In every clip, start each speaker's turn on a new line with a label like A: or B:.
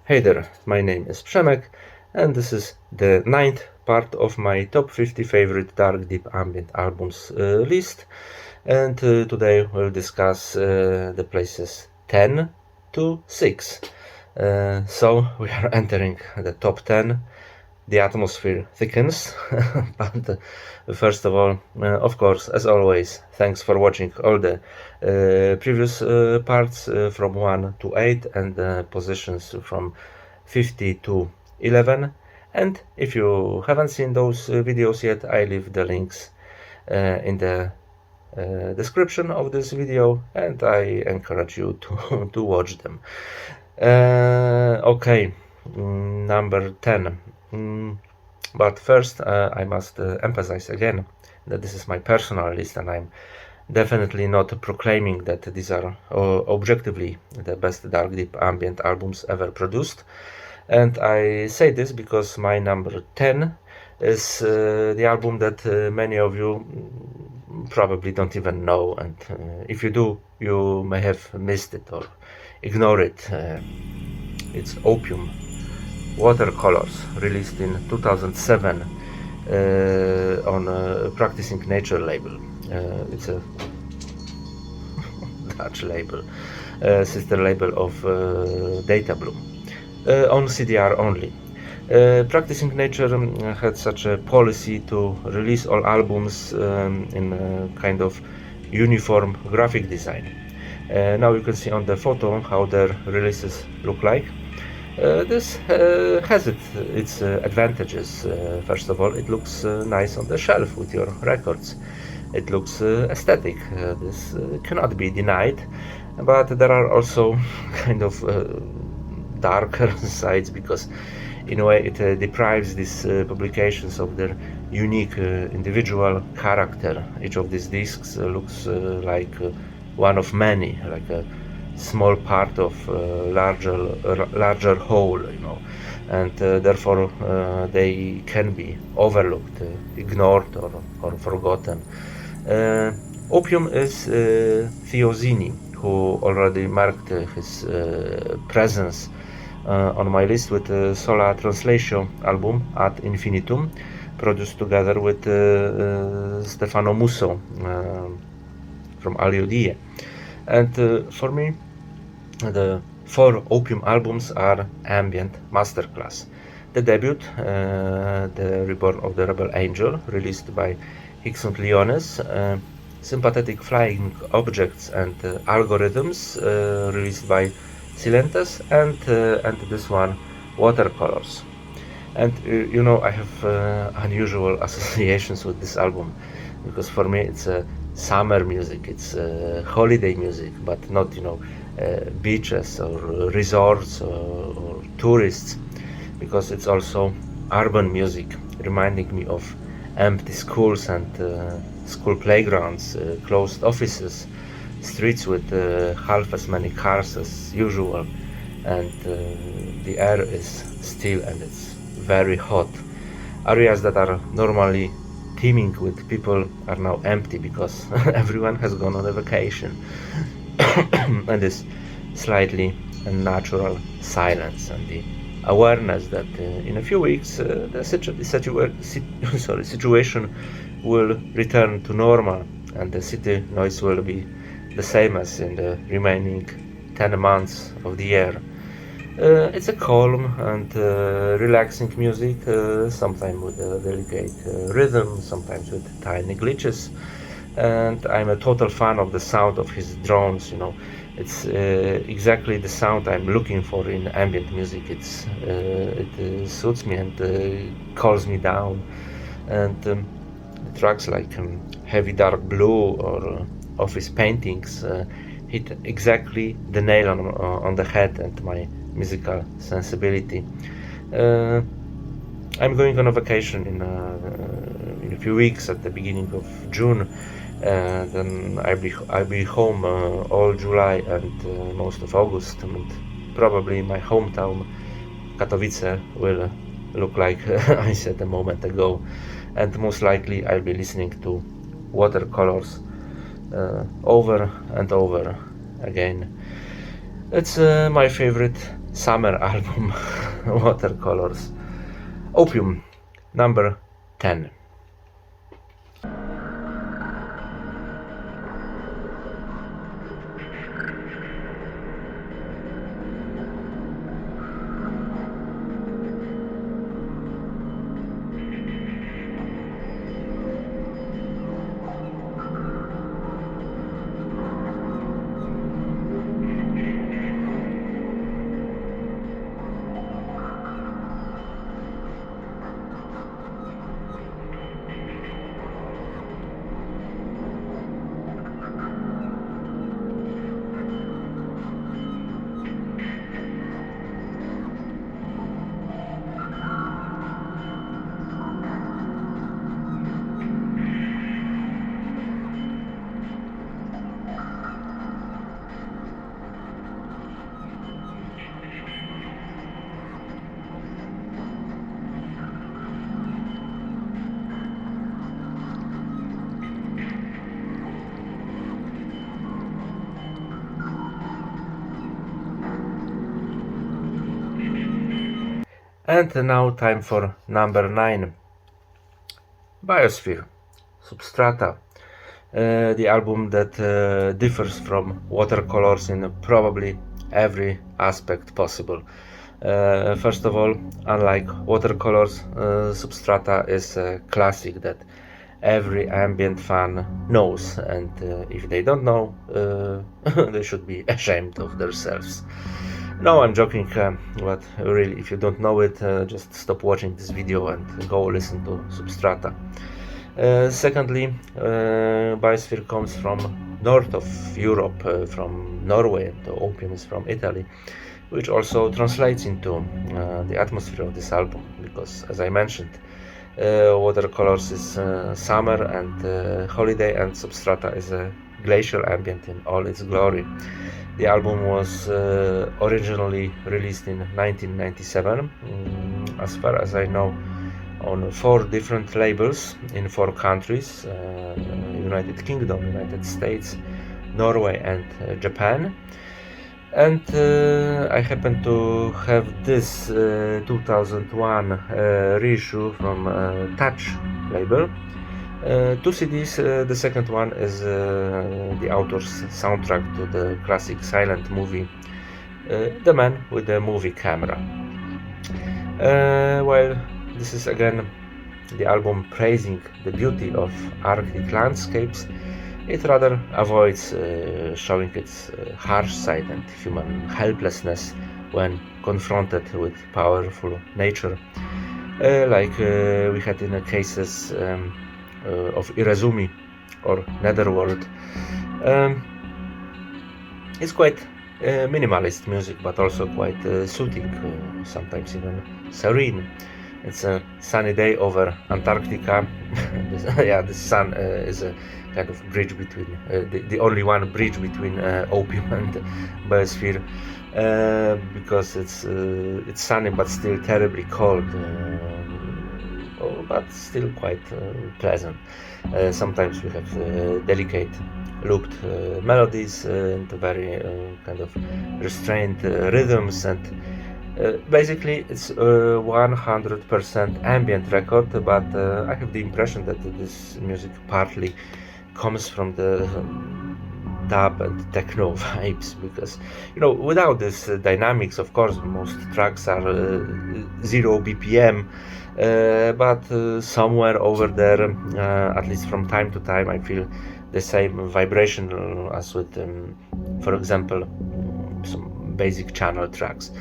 A: Hey there, my name is Przemek, and this is the 9th part of my top 50 favorite dark deep ambient albums list. And today we'll discuss the places 10 to 6. So we are entering the top 10. The atmosphere thickens, but first of all, of course, as always, thanks for watching all the previous parts from 1 to 8 and positions from 50 to 11. And if you haven't seen those videos yet, I leave the links in the description of this video, and I encourage you to watch them. Okay, number 10. But first, I must emphasize again that this is my personal list, and I'm definitely not proclaiming that these are objectively the best dark deep ambient albums ever produced. And I say this because my number 10 is the album that many of you probably don't even know, and if you do, you may have missed it or ignored it. It's Opium Watercolors, released in 2007 on Practicing Nature label. It's a Dutch label, sister label of Data Bloom, on CDR only. Practicing Nature had such a policy to release all albums in a kind of uniform graphic design. Now you can see on the photo how their releases look like. This has its advantages. First of all, it looks nice on the shelf with your records. It looks aesthetic. This cannot be denied, but there are also kind of darker sides, because in a way it deprives these publications of their unique individual character. Each of these discs looks like one of many, like a small part of larger whole, and therefore they can be overlooked, ignored, or forgotten. Opium is Theo Zini, who already marked his presence on my list with the Sola Translatio album Ad Infinitum, produced together with Stefano Musso from Aliodie. And for me, the 4 Opium albums are ambient masterclass. The debut, The Reborn of the Rebel Angel, released by Hickson Leones, Sympathetic Flying Objects and Algorithms, released by Silentes, and this one, Watercolors. And I have unusual associations with this album, because for me it's a summer music, it's holiday music, but not beaches or resorts or tourists, because it's also urban music, reminding me of empty schools and school playgrounds, closed offices, streets with half as many cars as usual, and the air is still and it's very hot. Areas that are normally teeming with people are now empty because everyone has gone on a vacation. And this slightly unnatural silence and the awareness that in a few weeks the situation will return to normal, and the city noise will be the same as in the remaining 10 months of the year. It's a calm and relaxing music, sometimes with a delicate rhythm, sometimes with tiny glitches. And I'm a total fan of the sound of his drones. It's exactly the sound I'm looking for in ambient music. It suits me and calms me down. And the tracks like Heavy Dark Blue or Office Paintings hit exactly the nail on the head and my musical sensibility. I'm going on a vacation in a few weeks at the beginning of June. Then I'll be home all July and most of August, and probably my hometown Katowice will look like I said a moment ago, and most likely I'll be listening to Watercolors over and over again. It's my favorite summer album Watercolors. Opium, number 10. And now time for number 9. Biosphere, Substrata, the album that differs from Watercolors in probably every aspect possible. First of all, unlike Watercolors, Substrata is a classic that every ambient fan knows, and if they don't know, they should be ashamed of themselves. No, I'm joking, but really, if you don't know it, just stop watching this video and go listen to Substrata. Secondly, Biosphere comes from north of Europe, from Norway, and the Opium is from Italy, which also translates into the atmosphere of this album, because, as I mentioned, Watercolors is summer and holiday, and Substrata is a glacial ambient in all its glory. The album was originally released in 1997, as far as I know, on 4 different labels in 4 countries: United Kingdom, United States, Norway, and Japan. And I happen to have this 2001 reissue from Touch label. 2 CDs, the second one is the author's soundtrack to the classic silent movie The Man with the Movie Camera. While this is again the album praising the beauty of Arctic landscapes, it rather avoids showing its harsh side and human helplessness when confronted with powerful nature, like we had in the cases of Irezumi or Netherworld. It's quite minimalist music, but also quite soothing, sometimes even serene. It's a sunny day over Antarctica. The sun is a kind of bridge between, the only one bridge between Opium and Biosphere, because it's sunny but still terribly cold. But still quite pleasant. Sometimes we have delicate looped melodies and very kind of restrained rhythms, and basically it's a 100% ambient record, but I have the impression that this music partly comes from the dub and techno vibes, because without this dynamics, of course, most tracks are 0 BPM, but somewhere over there, at least from time to time, I feel the same vibration as with, for example, some basic channel tracks.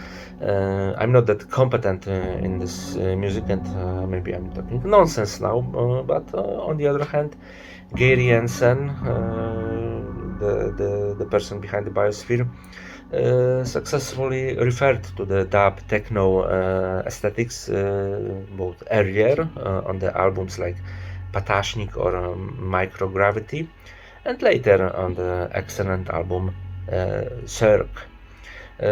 A: I'm not that competent in this music, and maybe I'm talking nonsense now, but on the other hand, Gary Jensen, the person behind the Biosphere, successfully referred to the dub techno aesthetics both earlier on the albums like Patashnik or Microgravity, and later on the excellent album Cirque.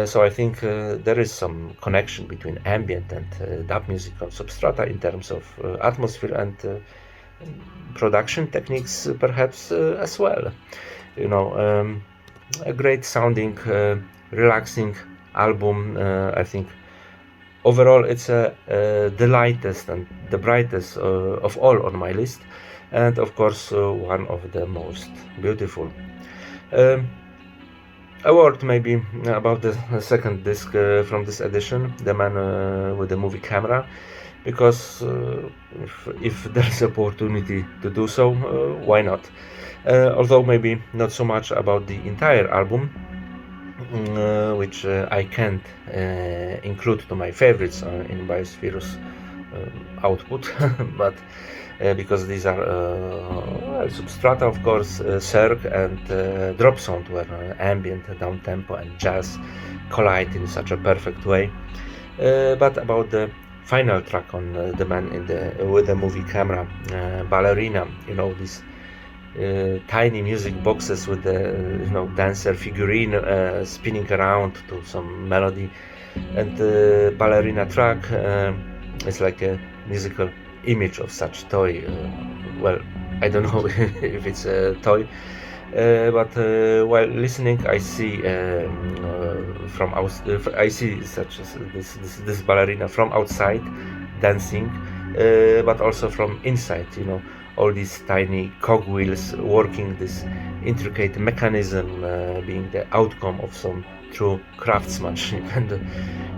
A: So I think there is some connection between ambient and dub music on Substrata in terms of atmosphere and production techniques, perhaps as well. A great sounding, relaxing album. I think overall it's the lightest and the brightest of all on my list, and of course one of the most beautiful. A word maybe about the second disc from this edition, The Man with the Movie Camera, because if there's opportunity to do so, why not? Although maybe not so much about the entire album, which I can't include to my favorites in Biosphere's output, but because these are Substrata, of course, Cirque and Drop Sound, where ambient, down-tempo and jazz collide in such a perfect way. But about the final track on The Man with the Movie Camera, Ballerina, these tiny music boxes with the dancer figurine spinning around to some melody, and the ballerina track is like a musical image of such toy. Well, I don't know if it's a toy, but while listening, I see I see such as this ballerina from outside dancing, but also from inside. All these tiny cogwheels working this intricate mechanism, being the outcome of some true craftsmanship. And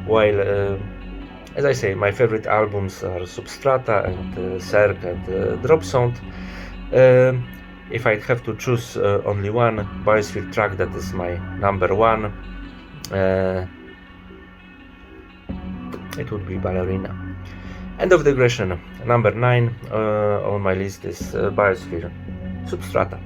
A: while, as I say, my favorite albums are Substrata and Cirque and Drop Sound, if I'd have to choose only one Biosphere track that is my number one, it would be Ballerina. End of digression. Number 9 on my list is Biosphere, Substrata.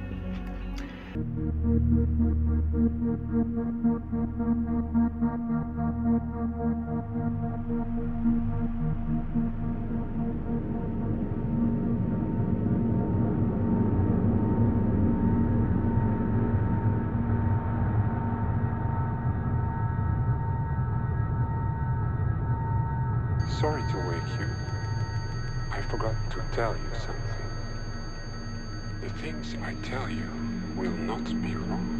B: Sorry to wake you. I forgot to tell you something. The things I tell you will not be wrong.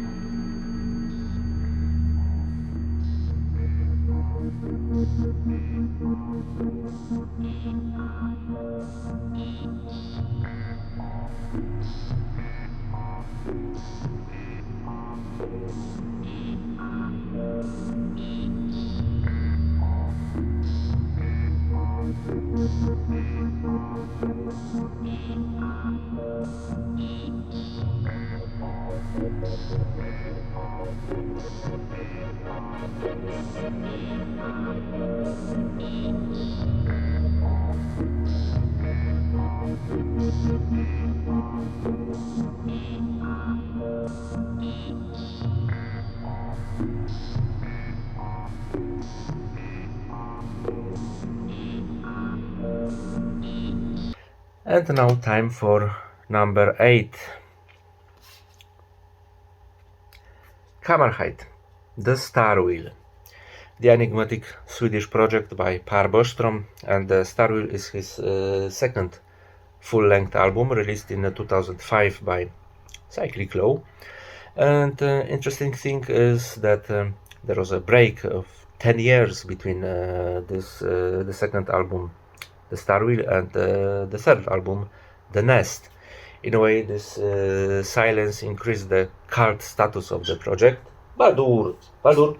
A: And now time for number 8. Kammarheit, The Star Wheel. The enigmatic Swedish project by Per Borgström, and The Star Wheel is his second full-length album, released in 2005 by Cyclic Law. And interesting thing is that there was a break of 10 years between the second album, The Star Wheel, and the third album, The Nest. In a way, this silence increased the cult status of the project. Baldur, chodź.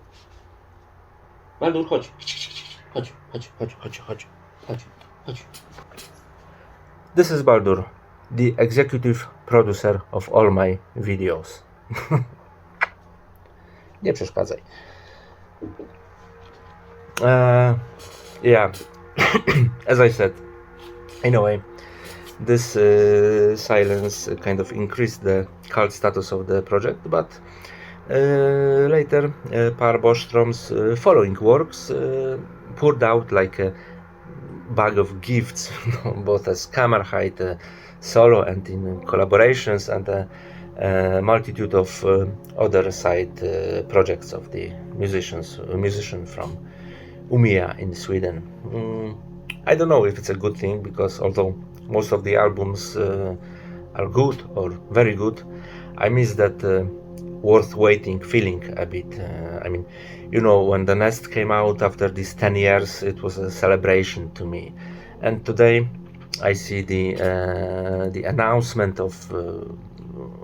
A: This is Baldur, the executive producer of all my videos. Nie przeszkadzaj. Yeah, as I said, in a way, this silence kind of increased the cult status of the project, but later Per Borgström's following works poured out like a bag of gifts, both as Kammarheit, solo and in collaborations, and a multitude of other side projects of the musician from Umeå in Sweden. I don't know if it's a good thing, because although most of the albums are good or very good, I miss that worth waiting feeling a bit. I mean, you know, when The Nest came out after these 10 years, it was a celebration to me. And today I see the announcement of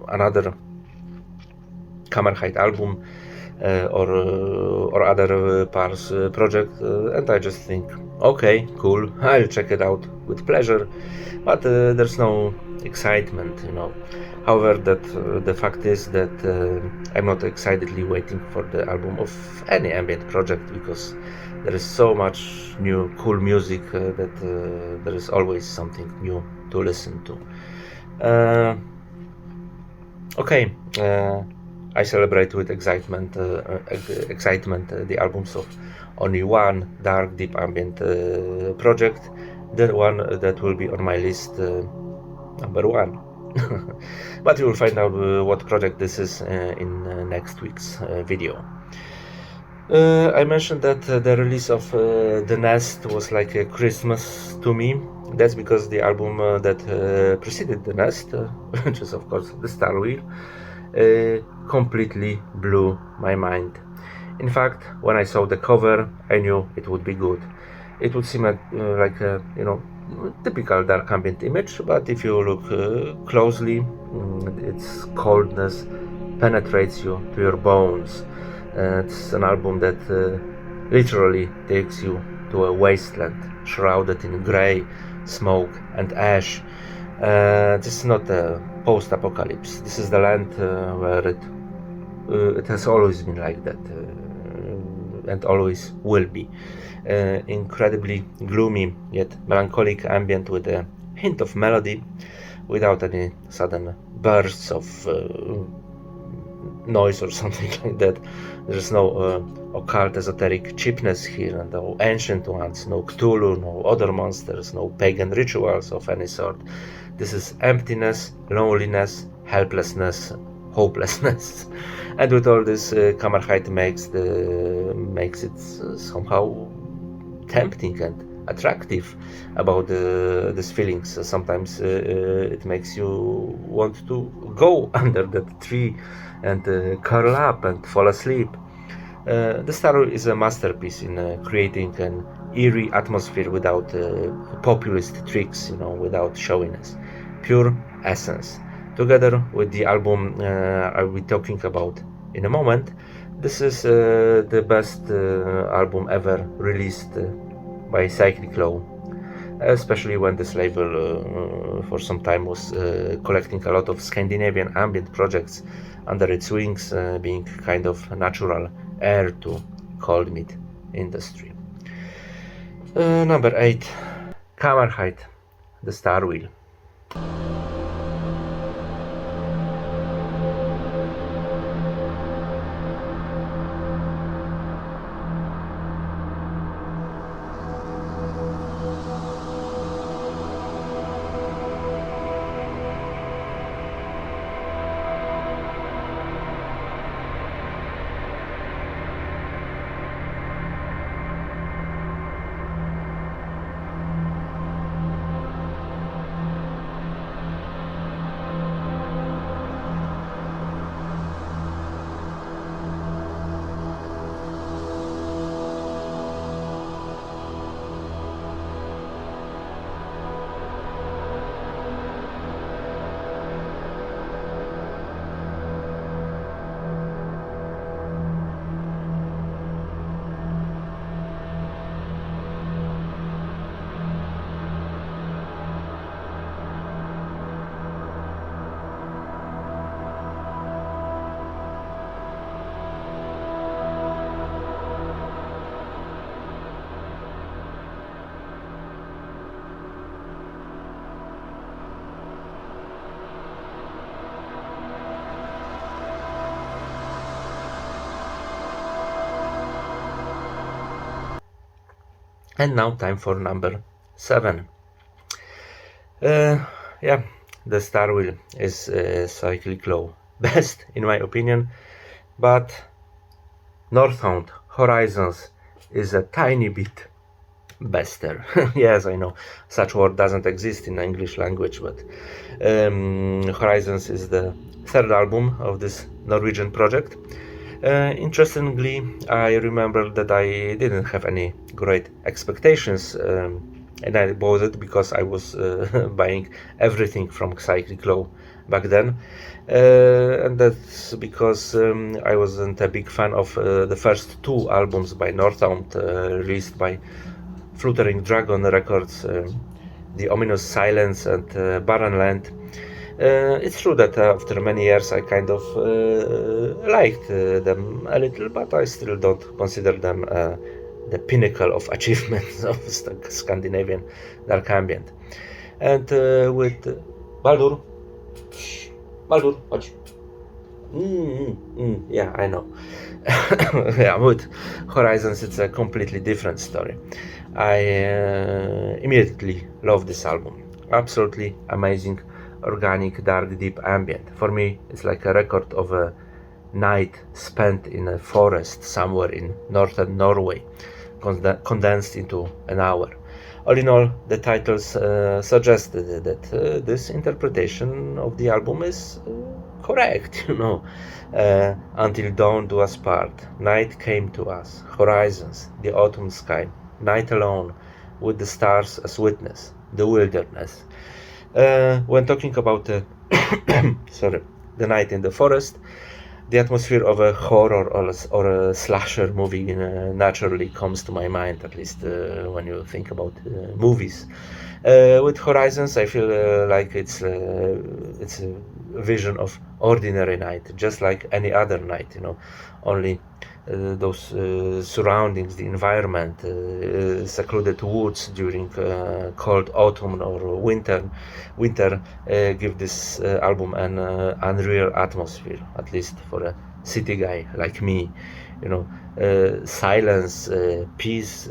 A: another Kammerheit album or other Pars project, and I just think, okay, cool, I'll check it out with pleasure, but there's no excitement, you know. However, the fact is that I'm not excitedly waiting for the album of any ambient project, because there is so much new cool music that there is always something new to listen to. Okay, I celebrate with excitement the albums of only one dark deep ambient project, the one that will be on my list, number one. But you will find out what project this is in next week's video. I mentioned that the release of The Nest was like a Christmas to me. That's because the album that preceded The Nest, which is of course The Star Wheel, completely blew my mind. In fact, when I saw the cover, I knew it would be good. It would seem like a, you know, typical dark ambient image, but if you look closely, its coldness penetrates you to your bones. It's an album that literally takes you to a wasteland shrouded in grey, smoke and ash. This is not a post-apocalypse. This is the land where it has always been like that, and always will be. Incredibly gloomy yet melancholic ambient with a hint of melody, without any sudden bursts of noise or something like that. There's no occult esoteric cheapness here, no ancient ones, no Cthulhu, no other monsters, no pagan rituals of any sort. This is emptiness, loneliness, helplessness, hopelessness. And with all this, Kammerheit makes it somehow tempting and attractive about these feelings. Sometimes it makes you want to go under that tree and curl up and fall asleep. The Star is a masterpiece in creating an eerie atmosphere without populist tricks, you know, without showiness. Pure essence. Together with the album I'll be talking about in a moment, this is the best album ever released by Cyclic Law, especially when this label for some time was collecting a lot of Scandinavian ambient projects under its wings, being kind of natural heir to cold meat industry. Number 8, Kammerheit, The Star Wheel. And now time for number 7. Yeah, The Star Wheel is Cyclic Law best in my opinion, but Northbound Horizons is a tiny bit bester. Yes, I know such word doesn't exist in the English language, but Horizons is the third album of this Norwegian project. Interestingly, I remember that I didn't have any great expectations, and I bought it because I was buying everything from Cyclic Low back then, and that's because I wasn't a big fan of the first two albums by Northound, released by Fluttering Dragon Records, The Ominous Silence and Barren Land. It's true that after many years I kind of liked them a little, but I still don't consider them the pinnacle of achievements of Scandinavian dark ambient. And with Baldur, chodź. Yeah, I know. Yeah, with Horizons, it's a completely different story. I immediately love this album. Absolutely amazing, organic, dark, deep ambient. For me, it's like a record of a night spent in a forest somewhere in northern Norway, condensed into an hour. All in all, the titles suggested that this interpretation of the album is correct, Until dawn do us part, night came to us, horizons, the autumn sky, night alone, with the stars as witness, the wilderness. When talking about the night in the forest, the atmosphere of a horror or a slasher movie naturally comes to my mind, at least when you think about movies. With Horizons, I feel like it's a vision of ordinary night, just like any other night, only those surroundings, the environment, secluded woods during cold autumn or winter give this album an unreal atmosphere, at least for a city guy like me. Silence, peace,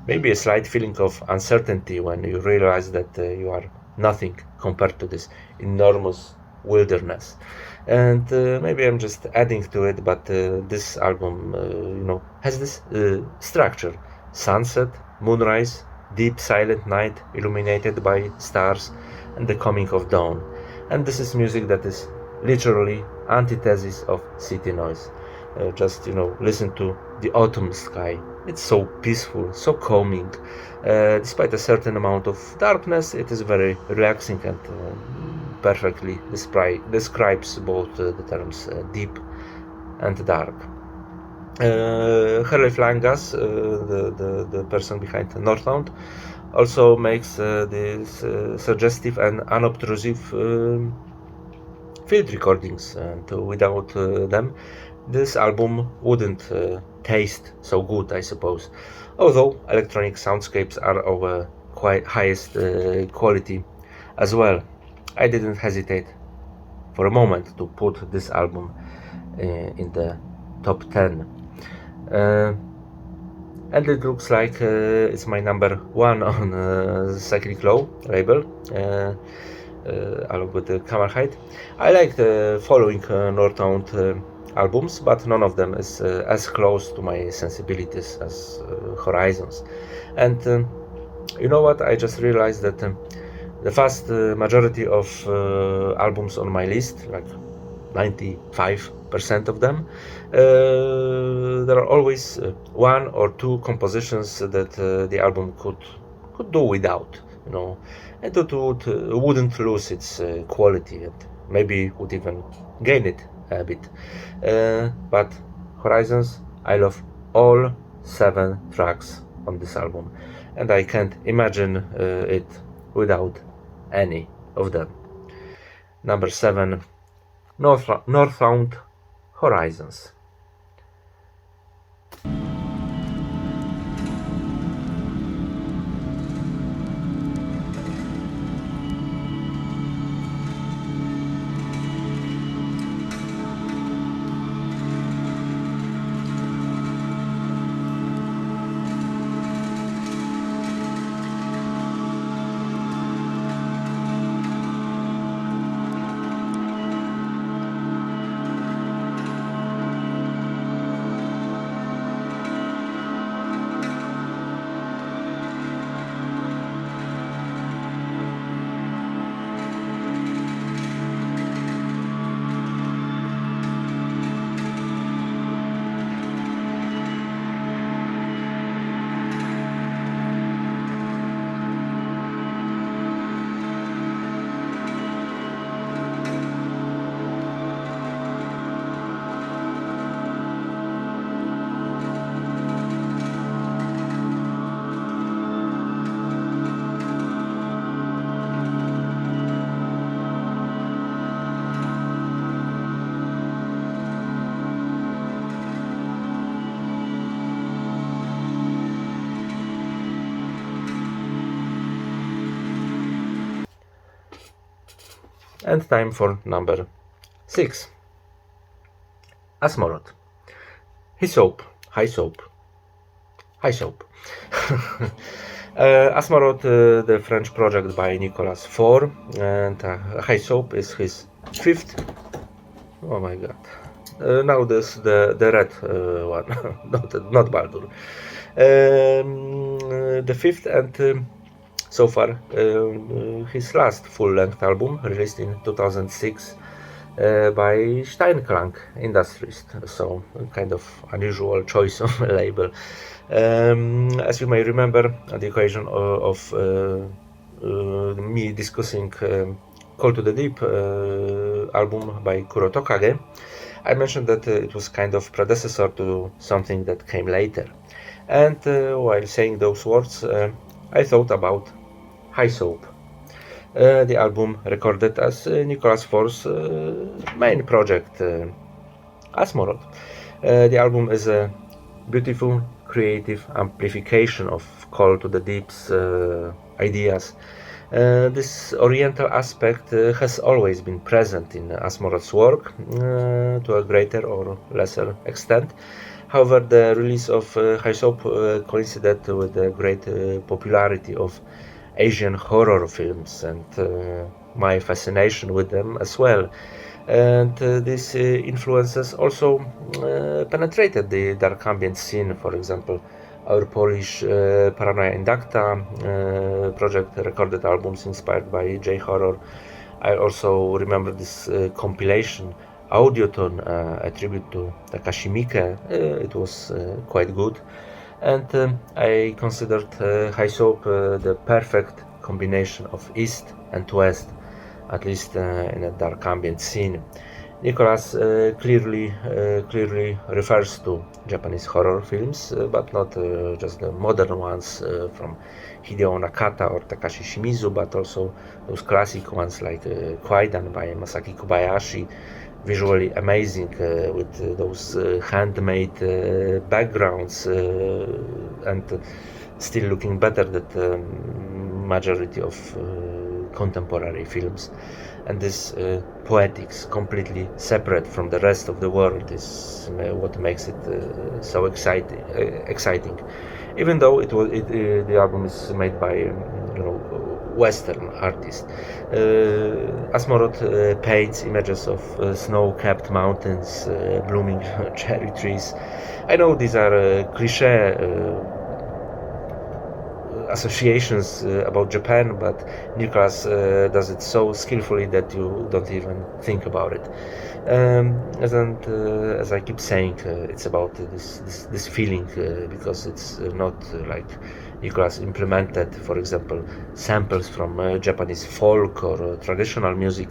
A: maybe a slight feeling of uncertainty when you realize that you are nothing compared to this enormous wilderness. And maybe I'm just adding to it, but this album has this structure: sunset, moonrise, deep silent night illuminated by stars, and the coming of dawn. And this is music that is literally antithesis of city noise. Just listen to the autumn sky. It's so peaceful, so calming. Despite a certain amount of darkness, it is very relaxing and perfectly describes both the terms deep and dark. Herleif Langas, the person behind Northound, also makes these suggestive and unobtrusive field recordings, and without them, this album wouldn't taste so good, I suppose. Although electronic soundscapes are of quite highest quality as well. I didn't hesitate for a moment to put this album in the top 10. And it looks like it's my number 1 on Cyclic Low label, along with the Hammerhide. I like the following Northound albums, but none of them is as close to my sensibilities as Horizons. And you know what? I just realized that the vast majority of albums on my list, like 95% of them, there are always one or two compositions that the album could do without, and it wouldn't lose its quality, and maybe would even gain it a bit. But Horizons, I love all 7 tracks on this album, and I can't imagine it without any of them. Number 7, Northound, Horizons. And time for number 6. Asmoroth. Hysope. Hysope. Asmoroth, the French project by Nicolas Faure, and Hysope is his 5th. Oh my god. Now this the red one, not Baldur. The 5th and so far his last full-length album, released in 2006 by Steinklang Industries, so kind of unusual choice of a label. As you may remember, at the occasion of me discussing Call to the Deep album by Kuro Tokage, I mentioned that it was kind of predecessor to something that came later. And while saying those words, I thought about Hysope, the album recorded as Nicolas Faure's main project, Asmoroth. The album is a beautiful, creative amplification of Call to the Deep's ideas. This oriental aspect has always been present in Asmoroth's work, to a greater or lesser extent. However, the release of Hysope coincided with the great popularity of Asian horror films and my fascination with them as well. And these influences also penetrated the dark ambient scene. For example, our Polish Paranoia Indacta project recorded albums inspired by J-horror. I also remember this compilation Audioton, a tribute to Takashi Miike. It was quite good, and I considered Hysope the perfect combination of East and West, at least in a dark ambient scene. Nicolas clearly refers to Japanese horror films, but not just the modern ones from Hideo Nakata or Takashi Shimizu, but also those classic ones like Kwaidan by Masaki Kobayashi, visually amazing with those handmade backgrounds and still looking better than the majority of contemporary films. And this poetics, completely separate from the rest of the world, is what makes it so exciting. Even though the album is made by Western artist. Asmoroth paints images of snow-capped mountains, blooming cherry trees. I know these are cliché associations about Japan, but Nicolas does it so skillfully that you don't even think about it. As I keep saying, it's about this feeling, because it's not like Nicolas implemented, for example, samples from Japanese folk or traditional music.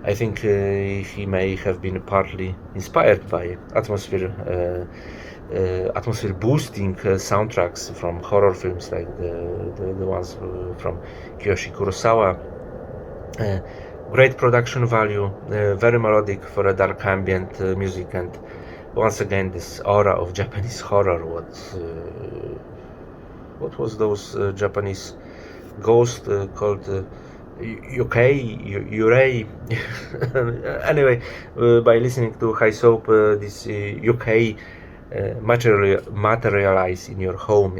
A: I think he may have been partly inspired by atmosphere boosting soundtracks from horror films like the ones from Kiyoshi Kurosawa. Great production value, very melodic for a dark ambient music, and once again this aura of Japanese horror. What was those Japanese ghosts called? Yurei. Anyway, by listening to Hysope, this Yukei materialize in your home.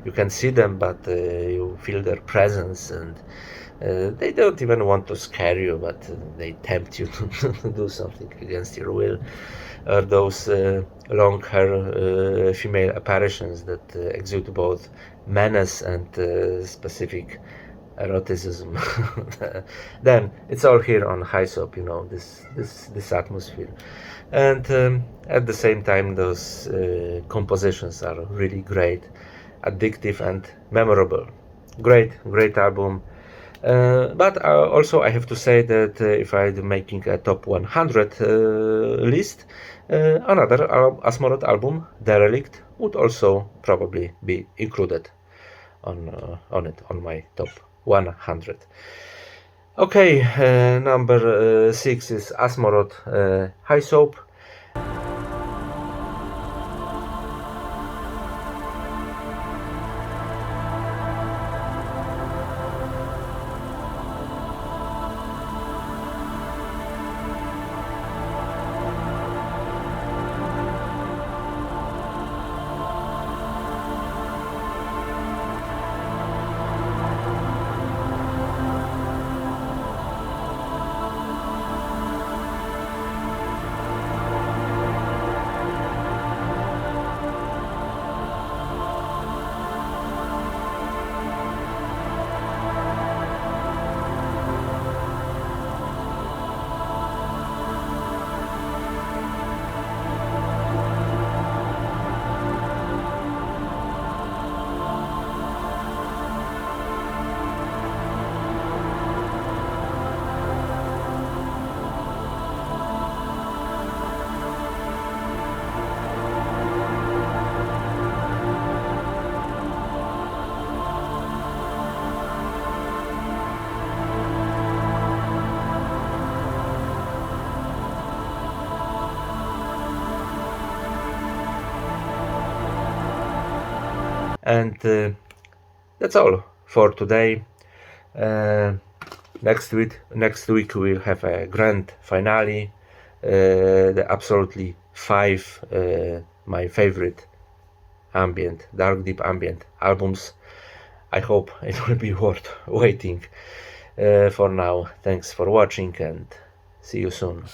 A: You can see them, but you feel their presence, and they don't even want to scare you, but they tempt you to do something against your will. Those long hair female apparitions that exude both menace and specific eroticism. Then it's all here on Hysope, this atmosphere, and at the same time those compositions are really great, addictive and memorable. Great album. But also I have to say that if I'm making a top 100 list, another Asmoroth album, Derelict, would also probably be included on my top 100. Okay, number 6 is Asmoroth Hysope. And that's all for today. Next week we'll have a grand finale. The absolutely 5 my favorite ambient, dark deep ambient albums. I hope it will be worth waiting. For now, thanks for watching and see you soon.